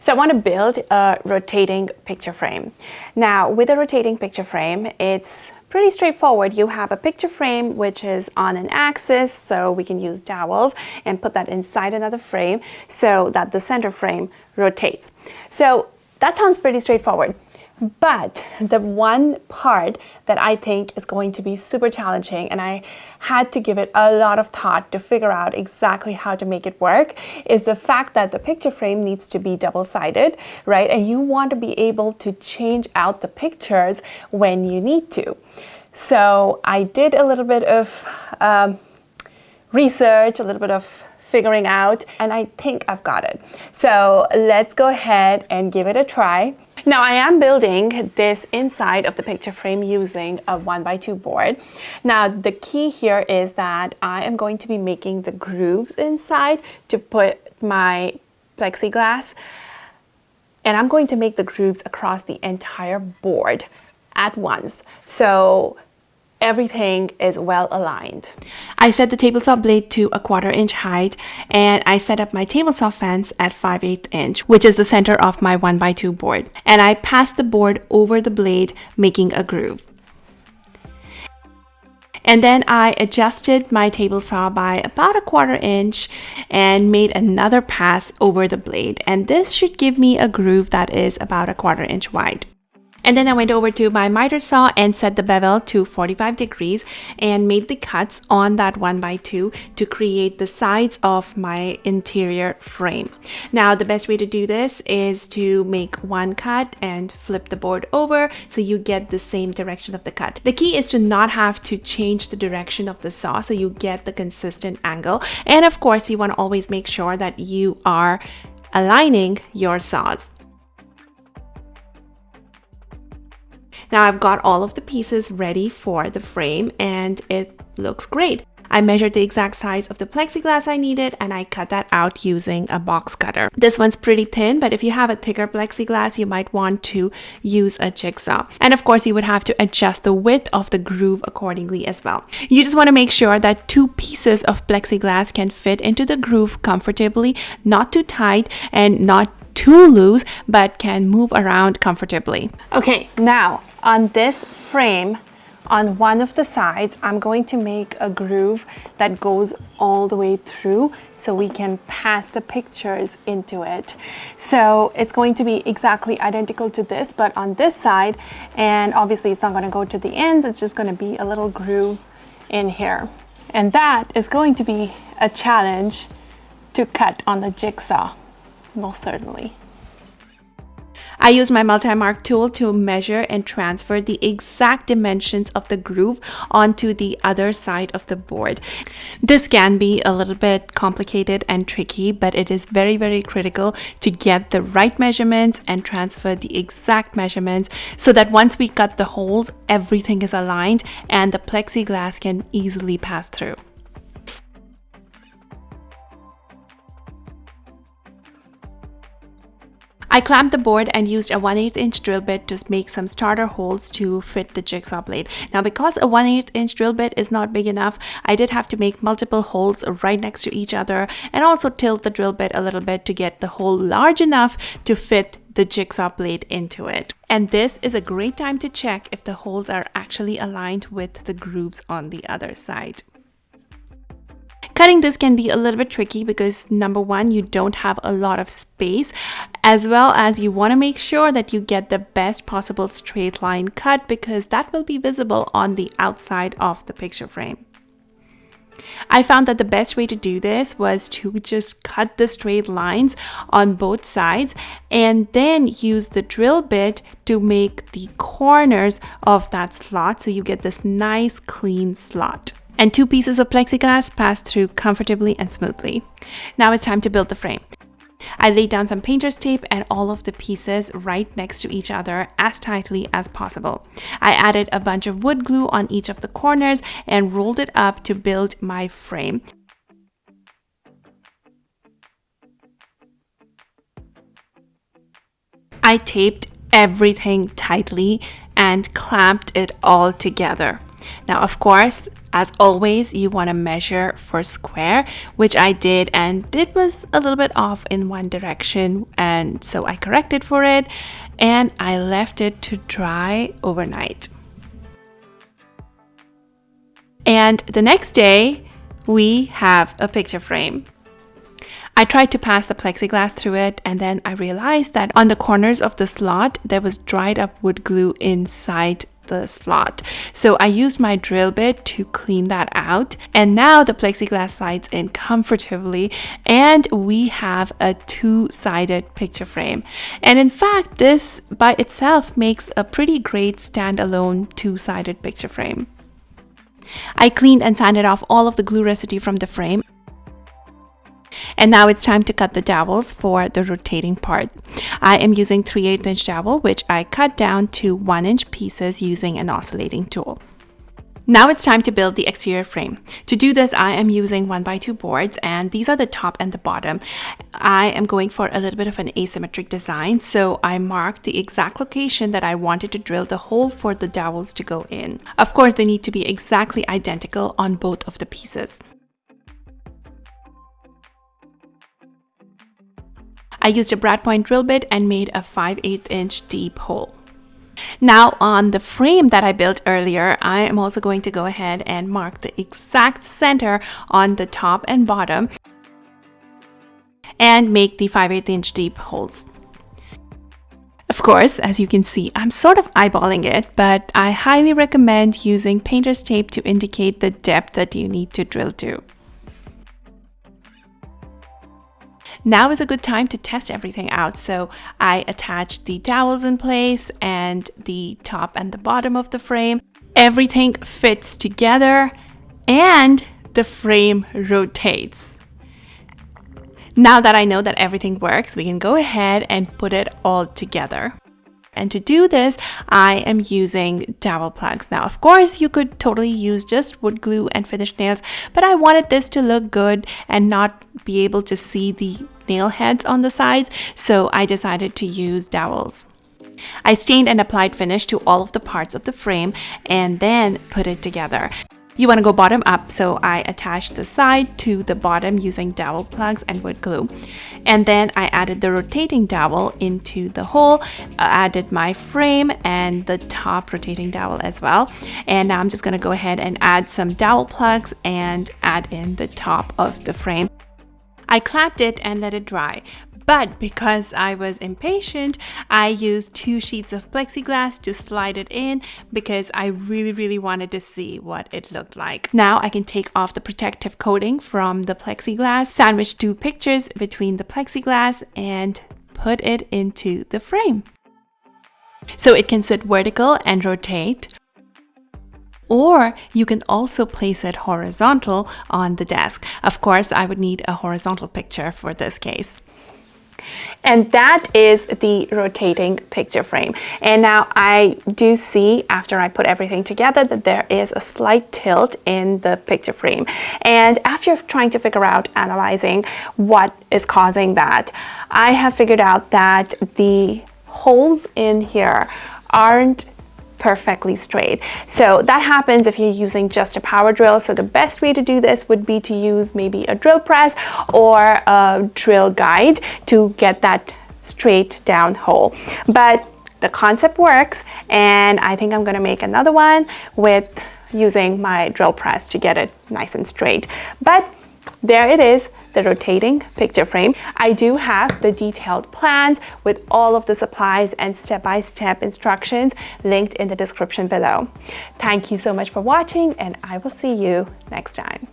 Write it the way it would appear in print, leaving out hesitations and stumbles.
So I want to build a rotating picture frame. Now with a rotating picture frame, it's pretty straightforward. You have a picture frame which is on an axis, so we can use dowels and put that inside another frame so that the center frame rotates. So that sounds pretty straightforward. But the one part that I think is going to be super challenging, and I had to give it a lot of thought to figure out exactly how to make it work, is the fact that the picture frame needs to be double-sided, right? And you want to be able to change out the pictures when you need to. So I did a little bit of research, a little bit of figuring out, and I think I've got it. So let's go ahead and give it a try. Now I am building this inside of the picture frame using a 1x2 board. Now the key here is that I am going to be making the grooves inside to put my plexiglass, and I'm going to make the grooves across the entire board at once. So everything is well aligned. I set the table saw blade to a 1/4 inch height, and I set up my table saw fence at 5/8 inch, which is the center of my 1x2 board. And I passed the board over the blade, making a groove. And then I adjusted my table saw by about a 1/4 inch and made another pass over the blade. And this should give me a groove that is about a 1/4 inch wide. And then I went over to my miter saw and set the bevel to 45 degrees and made the cuts on that 1x2 to create the sides of my interior frame. Now, the best way to do this is to make one cut and flip the board over so you get the same direction of the cut. The key is to not have to change the direction of the saw so you get the consistent angle. And of course, you want to always make sure that you are aligning your saws. Now I've got all of the pieces ready for the frame and it looks great. I measured the exact size of the plexiglass I needed and I cut that out using a box cutter. This one's pretty thin, but if you have a thicker plexiglass, you might want to use a jigsaw. And of course, you would have to adjust the width of the groove accordingly as well. You just want to make sure that 2 pieces of plexiglass can fit into the groove comfortably, not too tight and not too loose, but can move around comfortably. Okay, now on this frame, on one of the sides, I'm going to make a groove that goes all the way through so we can pass the pictures into it. So it's going to be exactly identical to this, but on this side, and obviously it's not going to go to the ends, it's just going to be a little groove in here. And that is going to be a challenge to cut on the jigsaw, most certainly. I use my multi-mark tool to measure and transfer the exact dimensions of the groove onto the other side of the board. This can be a little bit complicated and tricky, but it is very, very critical to get the right measurements and transfer the exact measurements so that once we cut the holes, everything is aligned and the plexiglass can easily pass through. I clamped the board and used a 1/8 inch drill bit to make some starter holes to fit the jigsaw blade. Now, because a 1/8 inch drill bit is not big enough, I did have to make multiple holes right next to each other and also tilt the drill bit a little bit to get the hole large enough to fit the jigsaw blade into it. And this is a great time to check if the holes are actually aligned with the grooves on the other side. Cutting this can be a little bit tricky because number one, you don't have a lot of space, as well as you want to make sure that you get the best possible straight line cut because that will be visible on the outside of the picture frame. I found that the best way to do this was to just cut the straight lines on both sides and then use the drill bit to make the corners of that slot so you get this nice clean slot. And 2 pieces of plexiglass pass through comfortably and smoothly. Now it's time to build the frame. I laid down some painter's tape and all of the pieces right next to each other as tightly as possible. I added a bunch of wood glue on each of the corners and rolled it up to build my frame. I taped everything tightly and clamped it all together. Now, of course, As always, you want to measure for square, which I did, and it was a little bit off in one direction, and so I corrected for it and I left it to dry overnight. And the next day, we have a picture frame. I tried to pass the plexiglass through it, and then I realized that on the corners of the slot, there was dried up wood glue inside the slot. So I used my drill bit to clean that out, and now the plexiglass slides in comfortably, and we have a two-sided picture frame. And in fact, this by itself makes a pretty great standalone two-sided picture frame. I cleaned and sanded off all of the glue residue from the frame. And now it's time to cut the dowels for the rotating part. I am using 3/8 inch dowel, which I cut down to 1-inch pieces using an oscillating tool. Now it's time to build the exterior frame. To do this, I am using 1x2 boards, and these are the top and the bottom. I am going for a little bit of an asymmetric design, so I marked the exact location that I wanted to drill the hole for the dowels to go in. Of course, they need to be exactly identical on both of the pieces. I used a brad point drill bit and made a 5/8 inch deep hole. Now on the frame that I built earlier, I am also going to go ahead and mark the exact center on the top and bottom and make the 5/8 inch deep holes. Of course, as you can see, I'm sort of eyeballing it, but I highly recommend using painter's tape to indicate the depth that you need to drill to. Now is a good time to test everything out, so I attached the dowels in place and the top and the bottom of the frame. Everything fits together and the frame rotates. Now that I know that everything works, we can go ahead and put it all together. And to do this, I am using dowel plugs. Now, of course, you could totally use just wood glue and finished nails, but I wanted this to look good and not be able to see the nail heads on the sides, so I decided to use dowels. I stained and applied finish to all of the parts of the frame and then put it together. You want to go bottom up, so I attached the side to the bottom using dowel plugs and wood glue. And then I added the rotating dowel into the hole, added my frame and the top rotating dowel as well. And now I'm just going to go ahead and add some dowel plugs and add in the top of the frame. I clapped it and let it dry. But because I was impatient, I used 2 sheets of plexiglass to slide it in because I really wanted to see what it looked like. Now I can take off the protective coating from the plexiglass, sandwich 2 pictures between the plexiglass, and put it into the frame. So it can sit vertical and rotate. Or you can also place it horizontal on the desk. Of course, I would need a horizontal picture for this case. And that is the rotating picture frame. And now I do see, after I put everything together, that there is a slight tilt in the picture frame. And after trying to figure out, analyzing what is causing that, I have figured out that the holes in here aren't perfectly straight. So that happens if you're using just a power drill. So the best way to do this would be to use maybe a drill press or a drill guide to get that straight down hole. But the concept works, and I think I'm going to make another one with using my drill press to get it nice and straight. But there it is, the rotating picture frame. I do have the detailed plans with all of the supplies and step-by-step instructions linked in the description below. Thank you so much for watching, and I will see you next time.